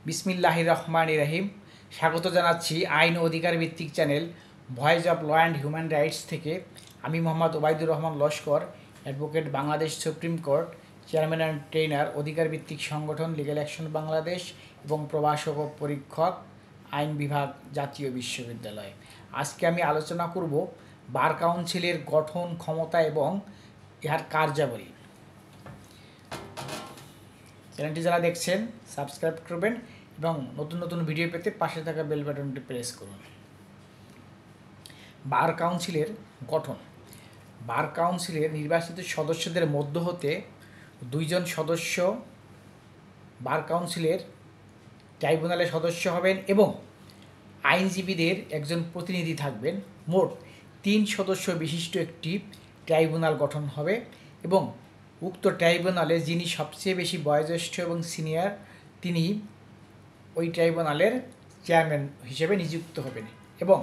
বিসমিল্লাহির রহমানির রহিম। স্বাগত জানাচ্ছি আইন ও অধিকার ভিত্তিক channel voice of law and human rights থেকে। আমি Mohammad Obaidur Rahman Laskar, advocate, Bangladesh Supreme Court, chairman and trainer, অধিকার ভিত্তিক সংগঠন লিগ্যাল অ্যাকশন বাংলাদেশ এবং প্রভাষক ও পরীক্ষক, আইন বিভাগ, জাতীয় বিশ্ববিদ্যালয়। আজকে আমি আলোচনা করব বার কাউন্সিলের গঠন, ক্ষমতা এবং ইহার কার্যাবলী। চ্যানেলটি যারা দেখছেন সাবস্ক্রাইব করবেন এবং নতুন নতুন ভিডিও পেতে পাশে থাকা বেল বাটনটি প্রেস করুন। বার কাউন্সিলের গঠন। বার কাউন্সিলের নির্বাচিত সদস্যদের মধ্য হতে 2 জন সদস্য বার কাউন্সিলের ট্রাইব্যুনালের সদস্য হবেন এবং আইনজীবীদের একজন প্রতিনিধি থাকবেন। মোট 3 সদস্য বিশিষ্ট একটি ট্রাইব্যুনাল গঠন হবে এবং উক্ত ট্রাইব্যুনালে যিনি সবচেয়ে বেশি বয়োজ্যেষ্ঠ এবং সিনিয়র তিনি ওই ট্রাইব্যুনালের চেয়ারম্যান হিসেবে নিযুক্ত হবেন এবং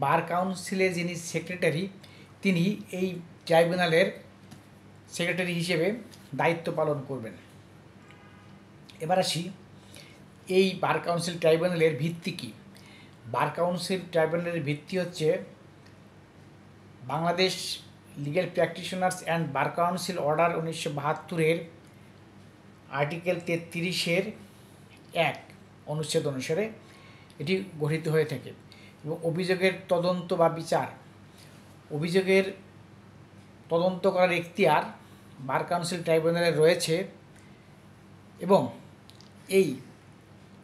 বার কাউন্সিলের যিনি সেক্রেটারি তিনি এই ট্রাইব্যুনালের সেক্রেটারি হিসেবে দায়িত্ব পালন করবেন। এবার আসি এই বার কাউন্সিল ট্রাইব্যুনালের ভিত্তি কী। বার কাউন্সিল ট্রাইব্যুনালের ভিত্তি হচ্ছে Bangladesh legal practitioners and bar council order 1972-এর আর্টিকেল 33-এর 1 অনুচ্ছেদ অনুসারে এটি গঠিত হয়ে থাকে এবং অভিযোগের তদন্ত বা বিচার, অভিযোগের তদন্ত করার এখতিয়ার বার কাউন্সিল ট্রাইব্যুনালে রয়েছে এবং এই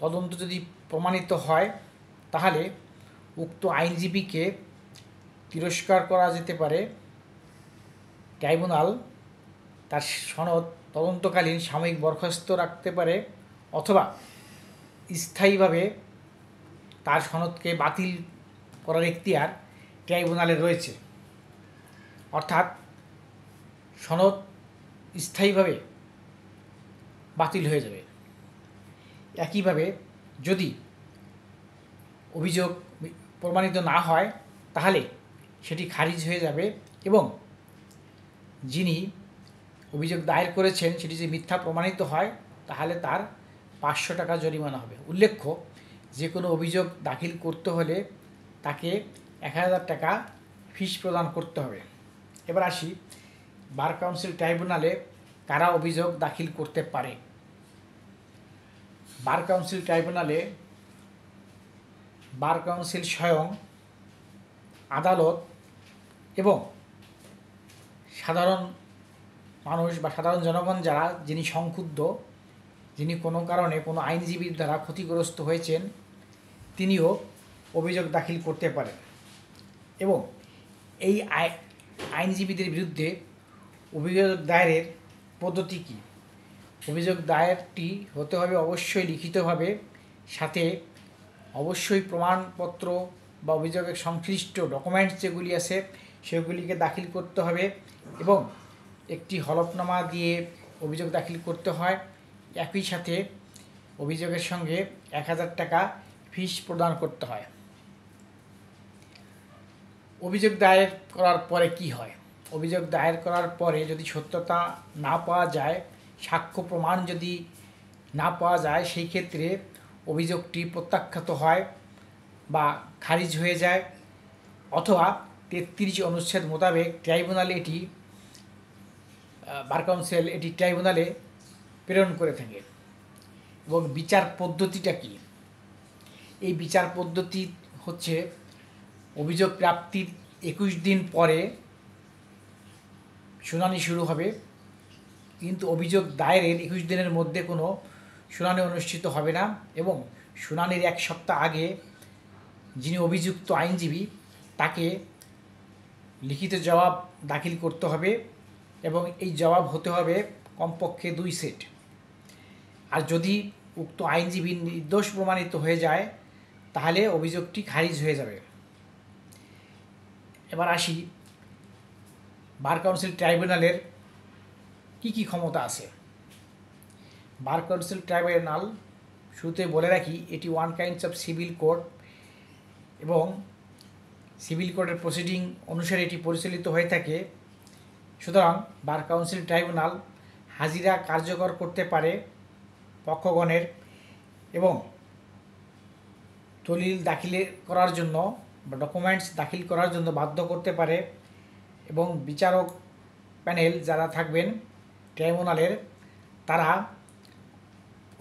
তদন্ত যদি প্রমাণিত হয় তাহলে উক্ত আইনজীবীকে তিরস্কার করা যেতে পারে। ট্রাইব্যুনাল তার সনদ তদন্তকালীন সাময়িক বরখাস্ত রাখতে পারে অথবা স্থায়ীভাবে তার সনদকে বাতিল করার এখতিয়ার ট্রাইব্যুনালে রয়েছে, অর্থাৎ সনদ স্থায়ীভাবে বাতিল হয়ে যাবে। একইভাবে যদি অভিযোগ প্রমাণিত না হয় তাহলে সেটি খারিজ হয়ে যাবে এবং যিনি অভিযোগ দায়ের করেছেন সেটি যদি মিথ্যা প্রমাণিত হয় তাহলে তার 500 টাকা জরিমানা হবে। উল্লেখ্য, যে কোনো অভিযোগ দাখিল করতে হলে তাকে 1000 টাকা ফিস প্রদান করতে হবে। এবার আসি বার কাউন্সিল ট্রাইব্যুনালে কারা অভিযোগ দাখিল করতে পারে। বার কাউন্সিল ট্রাইব্যুনালে বার কাউন্সিল স্বয়ং, আদালত এবং সাধারণ মানুষ বা সাধারণ জনগণ যিনি সংক্ষুব্ধ, যিনি কোনো কারণে কোনো আইনজীবীর দ্বারা ক্ষতিগ্রস্ত হয়েছেন তিনিও অভিযোগ দাখিল করতে পারেন এবং এই আইনজীবীদের বিরুদ্ধে অভিযোগ দায়েরের পদ্ধতি কী। অভিযোগ দায়েরটি হতে হবে অবশ্যই লিখিতভাবে, সাথে অবশ্যই প্রমাণপত্র বা অভিযোগের সংশ্লিষ্ট ডকুমেন্টস যেগুলি আছে সেগুলিকে দাখিল করতে হবে এবং একটি হলফনামা দিয়ে অভিযোগ দাখিল করতে হয়। একই সাথে অভিযোগের সঙ্গে 1000 টাকা ফিস প্রদান করতে হয়। অভিযোগ দায়ের করার পরে কি হয়? অভিযোগ দায়ের করার পরে যদি সত্যতা না পাওয়া যায়, সাক্ষ্য প্রমাণ যদি না পাওয়া যায়, সেই ক্ষেত্রে অভিযোগটি প্রত্যাখ্যাত হয় বা খারিজ হয়ে যায় অথবা 33 অনুচ্ছেদ মোতাবেক ট্রাইব্যুনালে এটি বার কাউন্সিল এটি ট্রাইব্যুনালে প্রেরণ করে থাকে। এবং বিচার পদ্ধতিটা কী? এই বিচার পদ্ধতি হচ্ছে অভিযোগ প্রাপ্তির 21 দিন পরে শুনানি শুরু হবে, কিন্তু অভিযোগ দায়েরের 21 দিনের মধ্যে কোনো শুনানি অনুষ্ঠিত হবে না এবং শুনানির 1 সপ্তাহ আগে যিনি অভিযুক্ত আইনজীবী তাকে লিখিত জবাব দাখিল করতে হবে এবং এই জবাব হতে হবে কমপক্ষে 2 সেট। আর যদি উক্ত আইনজীবী নির্দোষ প্রমাণিত হয়ে যায় তাহলে অভিযোগটি খারিজ হয়ে যাবে। এবার আসি বার কাউন্সিল ট্রাইব্যুনালের কী কী ক্ষমতা আছে। বার কাউন্সিল ট্রাইব্যুনাল, শুরুতে বলে রাখি, এটি one kinds of civil court এবং সিভিল কোর্টের প্রসিডিং অনুসারে এটি পরিচালিত হয়ে থাকে। সুতরাং বার কাউন্সিল ট্রাইব্যুনাল হাজিরা কার্যকর করতে পারে পক্ষগণের এবং দলিল দাখিল করার জন্য বা ডকুমেন্টস দাখিল করার জন্য বাধ্য করতে পারে এবং বিচারক প্যানেল যারা থাকবেন ট্রাইব্যুনালের তারা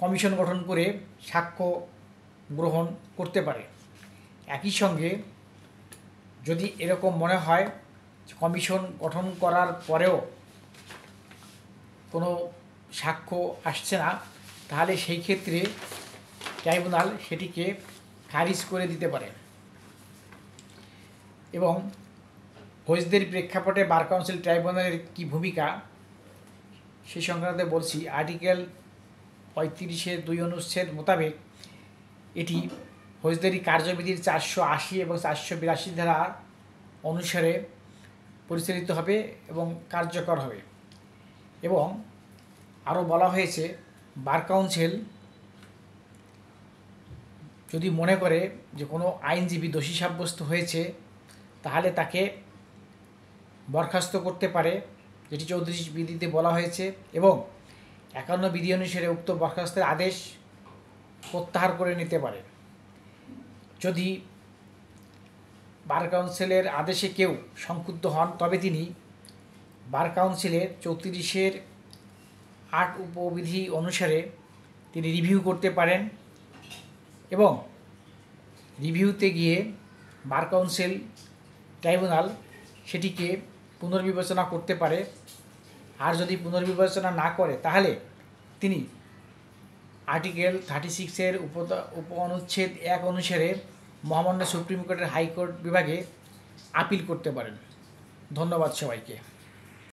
কমিশন গঠন করে সাক্ষ্য গ্রহণ করতে পারে। একই সঙ্গে যদি এরকম মনে হয় কমিশন গঠন করার পরেও কোনো সাক্ষ্য আসছে না, তাহলে সেই ক্ষেত্রে ট্রাইব্যুনাল সেটিকে খারিজ করে দিতে পারে। এবং ফৌজদারি প্রেক্ষাপটে বার কাউন্সিল ট্রাইব্যুনালের কী ভূমিকা সে সংক্রান্তে বলছি। আর্টিকেল 35-2 অনুচ্ছেদ মোতাবেক এটি ফৌজদারি কার্যবিধির 480 এবং 482 ধারা অনুসারে পরিচালিত হবে এবং কার্যকর হবে। এবং আরও বলা হয়েছে বার কাউন্সিল যদি মনে করে যে কোনো আইনজীবী দোষী সাব্যস্ত হয়েছে তাহলে তাকে বরখাস্ত করতে পারে, যেটি 34 বিধিতে বলা হয়েছে, এবং 51 বিধি অনুসারে উক্ত বরখাস্তের আদেশ প্রত্যাহার করে নিতে পারে। যদি বার কাউন্সিলের আদেশে কেউ সংক্ষুব্ধ হন তবে তিনি বার কাউন্সিলের 34-8 উপবিধি অনুসারে তিনি রিভিউ করতে পারেন এবং রিভিউতে গিয়ে বার কাউন্সিল ট্রাইব্যুনাল সেটিকে পুনর্বিবেচনা করতে পারে। আর যদি পুনর্বিবেচনা না করে তাহলে তিনি আর্টিকেল 36-এর উপ অনুচ্ছেদ 1 অনুসারে মহামান্য সুপ্রিম কোর্টের হাইকোর্ট বিভাগে আপিল করতে পারেন। ধন্যবাদ সবাইকে।